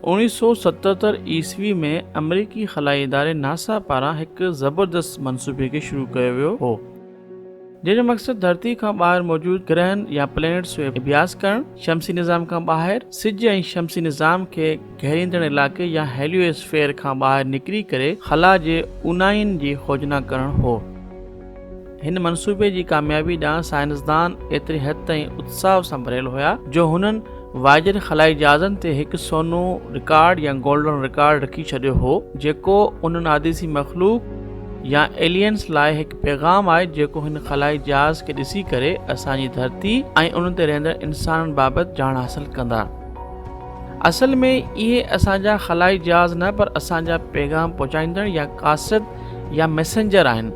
1977 ईस्वी में अमेरिकी खलाई इदारे नासा पारां हिकु ज़बरदस्त मनसूबे खे शुरू कयो वियो हो, जंहिंजो मक़सदु धरती खां ॿाहिरि मौजूदु ग्रहनि या प्लैनेट्स जो अभ्यास करणु, शमसी निज़ाम खां ॿाहिरि सिज ऐं शमसी निज़ाम खे घेरींदड़ इलाइक़े या हेलियोस्फीयर खां ॿाहिरि निकिरी करे ख़ला जे ऊनाइनि जी खोजना करणु हो। हिन मनसूबे जी कामयाबी ॾांहुं साइंसदान एतिरे हद ताईं उत्साह सां भरियल हुया जो हुननि वाइजर खलाई जहाज़नि ते हिकु सोनो रिकॉर्ड या गोल्डन रिकॉर्ड रखी छॾियो हो, जेको उन्हनि आदिसी मख़लूक या एलियंस लाइ हिकु पैगाम आहे जेको हिन खलाई जहाज़ खे ॾिसी करे असांजी धरती ऐं उन ते रहंदड़ इंसाननि बाबति ॼाण हासिल कंदा। असल में इहे असांजा खलाई जहाज़ न पर असांजा पैगाम पहुचाईंदड़ या कासिद या मैसेंजर आहिनि,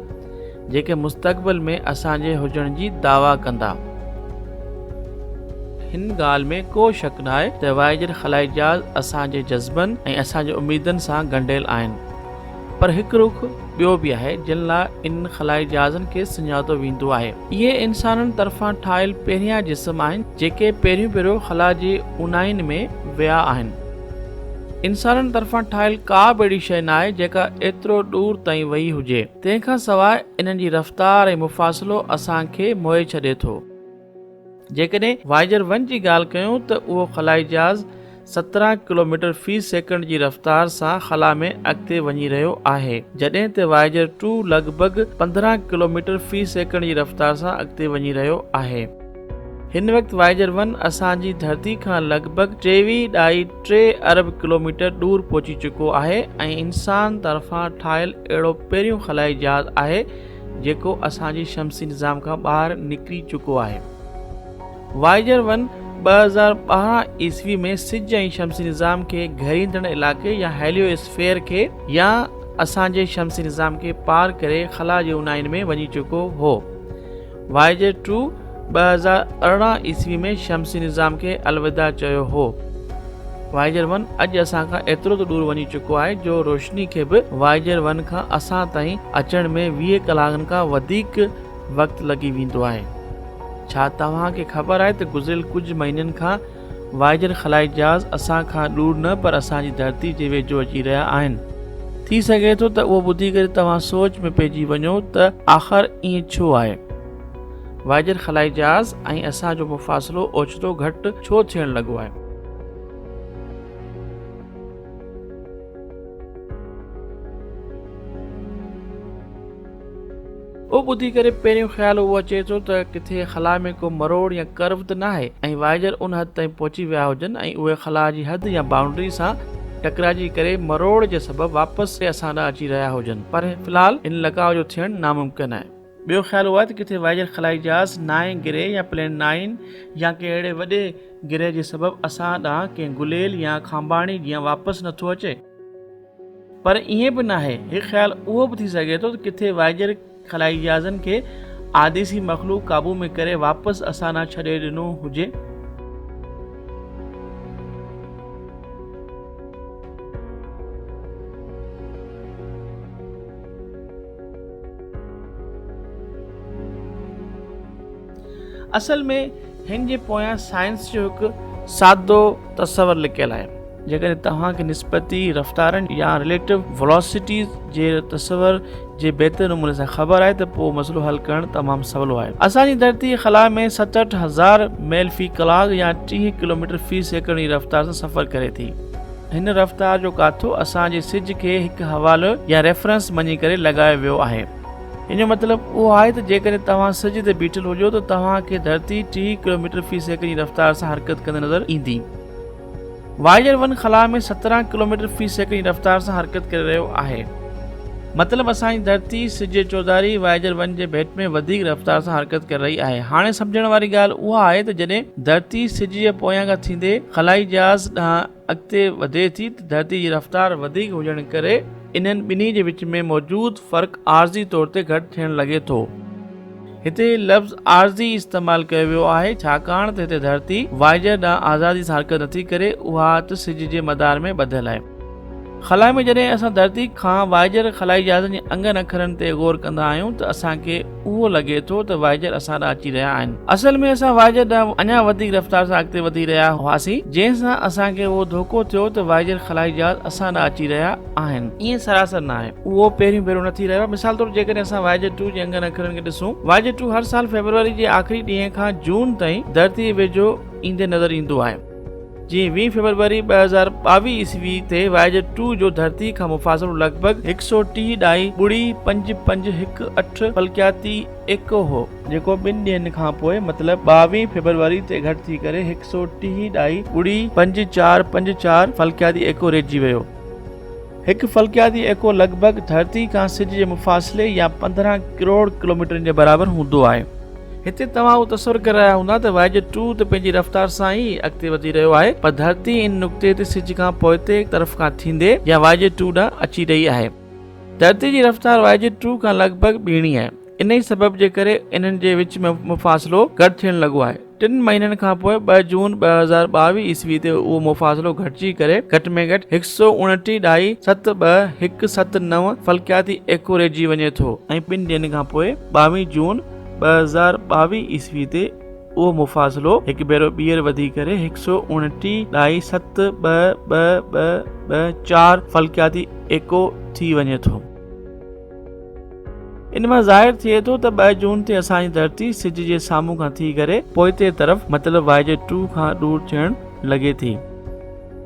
जेके मुस्तक़बिल में असांजे हुजण जी दावा कंदा। हिन ॻाल्हि में को शक न आहे त वाइजर खलाई जहाज़ असांजे जज़्बनि ऐं असांजे उमीदनि सां ॻंढियल आहिनि, पर हिकु रुख ॿियो बि आहे जिन लाइ इन खलाई जहाज़नि खे सुञातो वेंदो आहे। इहे इंसाननि तरफ़ां ठाहियल पहिरियां जिस्म आहिनि जेके पहिरियों खला जी ऊनाइनि में विया आहिनि। इंसाननि तरफ़ां ठाहियल का बि अहिड़ी शइ न आहे जेका एतिरो दूर ताईं वई हुजे। तंहिंखां सवाइ इन्हनि जी रफ़्तार ऐं मुफ़ासिलो असांखे मोहे छॾे थो। जेकॾहिं वाइजर 1 जी ॻाल्हि कयूं त उहो खलाई जहाज़ 17 किलोमीटर फ़ी सेकंड जी रफ़्तार सां खला में अॻिते वञी रहियो आहे, जॾहिं त वाइजर 2 लॻभॻि 15 किलोमीटर फ़ी सेकंड जी रफ़्तार सां अॻिते वञी रहियो आहे। हिन वक़्तु वाइजर 1 असांजी धरती खां लॻभॻि 23.3 अरब किलोमीटर दूर पहुची चुको आहे ऐं इंसान तरफ़ां ठाहियल अहिड़ो पहिरियों खलाई जहाज़ आहे जेको असांजी शमसी निज़ाम खां ॿाहिरि निकिरी चुको आहे। वाइजर 1 2012 ईस्वी में सिज ऐं शमसी निज़ाम खे घेरींदड़ इलाइक़े या हेलियोस्फीयर खे या असांजे शमसी निज़ाम खे पार करे खला जे ऊनाइनि में वञी चुको हो। वाइजर 2 2018 ईस्वी में शमसी निज़ाम खे अलविदा चयो हो। वाइजर 1 अॼु असां खां एतिरो त दूर वञी चुको आहे जो रोशनी खे बि वाइजर 1 खां असां ताईं अचण में 20 कलाकनि खां वधीक वक़्तु लॻी वेंदो आहे। छा तव्हांखे ख़बर आहे त गुज़िरियल कुझु महीननि खां वाइजर खलाई जहाज़ असां खां दूर न पर असांजी धरती जे वेझो अची रहिया आहिनि। थी सघे थो त उहो ॿुधी करे तव्हां सोच में पइजी वञो त आख़िर ईअं छो आहे। वाइजर खलाई जहाज़ ऐं असांजो मुफ़ासिलो ओचितो घटि छो थियण लॻो आहे। उहो ॿुधी करे पहिरियों ख़्यालु उहो अचे थो त किथे खला में को मरोड़ या कर्व त न आहे ऐं वाइजर उन हद ताईं पहुची विया हुजनि ऐं उहे खला जी हद या बाउंड्री सां टकराइजी करे मरोड़ जे सबबु वापसि असां ॾांहुं अची रहिया हुजनि, पर फ़िलहाल इन लॻाव जो थियणु नामुमकिन आहे। ॿियो ख़्यालु उहो आहे त किथे वाइजर खलाई जहाज़ नाएं गिरे या प्लेन 9 या कंहिं अहिड़े वॾे गिरे जे सबबु असां ॾांहुं कंहिं गुलेल या खांबाणी जीअं वापसि नथो अचे, पर ईअं बि न आहे। हिकु ख़्यालु उहो बि थी सघे थो त किथे वाइजर खलाई जहाज़नि खे आदिसी मख़लूक काबू में करे वापसि असां ॾांहुं छॾे ॾिनो हुजे। असल में हिन जे पोयां साइंस जो हिकु सादो तस्वर लिकियल आहे। जेकॾहिं तव्हांखे निस्बती रफ़्तारनि या रिलेटिव वेलोसिटीज़ जे तस्वर जे बहितर नमूने सां ख़बर आहे त पोइ मसइलो हल करणु तमामु सवलो आहे। असांजी धरती ख़ला में 67,000 मील फ़ी कलाक या 30 किलोमीटर फ़ी सेकंड जी रफ़्तार सां सफ़र करे थी। हिन रफ़्तार जो काथो असांजे सिज खे हिकु हवालो या रेफरेंस मञी करे लॻायो वियो आहे। इन जो मतिलबु उहो आहे त जेकॾहिं तव्हां सिज ते बीठल हुजो त तव्हांखे धरती 30 किलोमीटर फ़ी सेकंड जी रफ़्तार सां हरकत कंदे नज़र ईंदी। वाइजर 1 खला में 17 किलोमीटर फ़ी सेकंड जी रफ़्तार सां हरकत करे रहियो आहे। मतिलबु असांजी धरती सिज जे चौधारी वाइजर 1 जे भेट में वधीक रफ़्तार सां हरकत करे रही आहे। हाणे सम्झण वारी ॻाल्हि उहा आहे त जॾहिं धरती सिज जे पोयां खां थींदे खलाई जहाज़ ॾांहुं अॻिते वधे थी त धरती जी रफ़्तार वधीक हुजण करे इन्हनि ॿिन्ही जे विच में मौजूदु फ़र्क़ु आर्ज़ी तौर ते घटि थियण लॻे थो। हिते लफ़्ज़ आर्ज़ी इस्तेमालु कयो वियो आहे छाकाणि त हिते धरती वाइजर ॾांहुं आज़ादी सां हरकत नथी करे, उहा त सिज जे मदार में ॿधियल आहे। ख़ला में जॾहिं असां धरती खां वाइजर ख़लाई जहाज़नि जे अंगनि अखरनि ते गौर कंदा आहियूं त असांखे उहो लॻे थो त वाइजर असां ॾांहुं अची रहिया आहिनि। असल में असां वाइजर ॾांहुं अञा वधीक रफ़्तार सां अॻिते वधी रहिया हुआसीं, जंहिंसां असांखे उहो धोखो थियो त वाइजर ख़लाई जहाज़ असां ॾांहुं अची रहिया आहिनि। ईअं सरासर न आहे, उहो पहिरियों भेरो न थी रहियो आहे। मिसाल तौरु जेकॾहिं असां वाइजर 2 जे अंगनि अखरनि खे ॾिसूं, वाइजर 2 हर साल फेबरवरी जे आख़िरी ॾींहं खां जून ताईं धरती वेझो ईंदे नज़र ईंदो आहे। जीअं 20 फरवरी 2022 ईस्वी ते वाइजर 2 जो धरती खां मुफ़ासिलो लॻभॻि 130.5518 फल्कियाती एको हो, जेको 2 ॾींहंनि खां पोइ मतिलबु 22 फरवरी ते घटि थी करे 130.5454 फल्कियाती एको रहिजी वियो। हिकु फल्कियाती एको लॻभॻि धरती खां सिज जे मुफ़ासिले या 15 करोड़ किलोमीटरनि जे बराबरि हूंदो आहे। हिते तव्हां उहो तसवुरु करे रहिया हूंदा त वाइजर 2 त पंहिंजी रफ़्तार सां ई अॻिते वधी रहियो आहे, पर धरती इन नुक़्ते ते सिज खां पोइते तरफ़ खां थींदे या वाइजर 2 ॾांहुं अची रही आहे। धरती जी रफ़्तार वाइजर 2 खां लॻभॻि ॿीणी आहे। इन ई सबब जे करे इन्हनि जे विच में मुफ़ासिलो घटि थियणु लॻो आहे। 3 महीननि खां पोइ 2 जून 2022 ईस्वी ते उहो मुफ़ासिलो घटिजी करे घटि में घटि 129.72179 फल्कियाती एको रहिजी वञे थो ऐं 2 ॾींहंनि खां पोइ 22 जून 2022 ईस्वी ते उहो मुफ़ासिलो हिकु भेरो ॿीहर वधी करे 129.72224 फल्कियाती एको थी वञे थो। इन मां ज़ाहिर थिए थो त 2 जून ते असांजी धरती सिज जे साम्हूं खां थी करे पोइते तरफ़ मतिलबु वाइजर 2 खां दूर थियणु लॻे थी।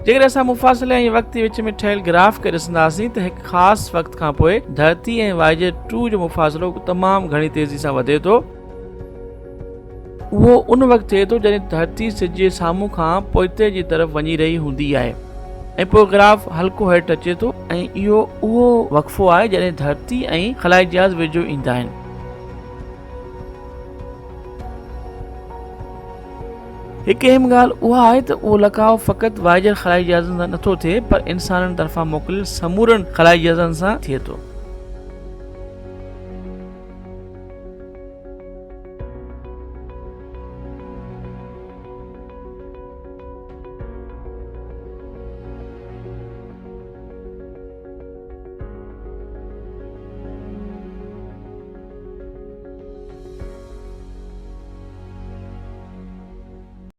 जेकॾहिं असां मुफ़ासिले ऐं वक़्त जे विच में ठहियल ग्राफ खे ॾिसंदासीं त हिकु ख़ासि वक़्त खां पोइ धरती ऐं वाइजर 2 जो मुफ़ासिलो तमामु घणी तेज़ी सां वधे थो। उहो उन वक़्तु थिए थो जॾहिं धरती सिज जे साम्हूं खां पोइते जी तरफ़ वञी रही हूंदी आहे ऐं पोइ ग्राफ हल्को हेठि अचे थो ऐं इहो उहो वक़्फ़ो आहे जॾहिं धरती ऐं ख़लाई जहाज़ वेझो ईंदा आहिनि। हिकु अहम ॻाल्हि उहा आहे त उहो लकाउ फ़क़ति वाइजर ख़लाई जहाज़नि सां नथो थिए, पर इंसाननि तरफ़ां मोकिलियल समूरनि ख़लाई जहाज़नि सां थिए थो।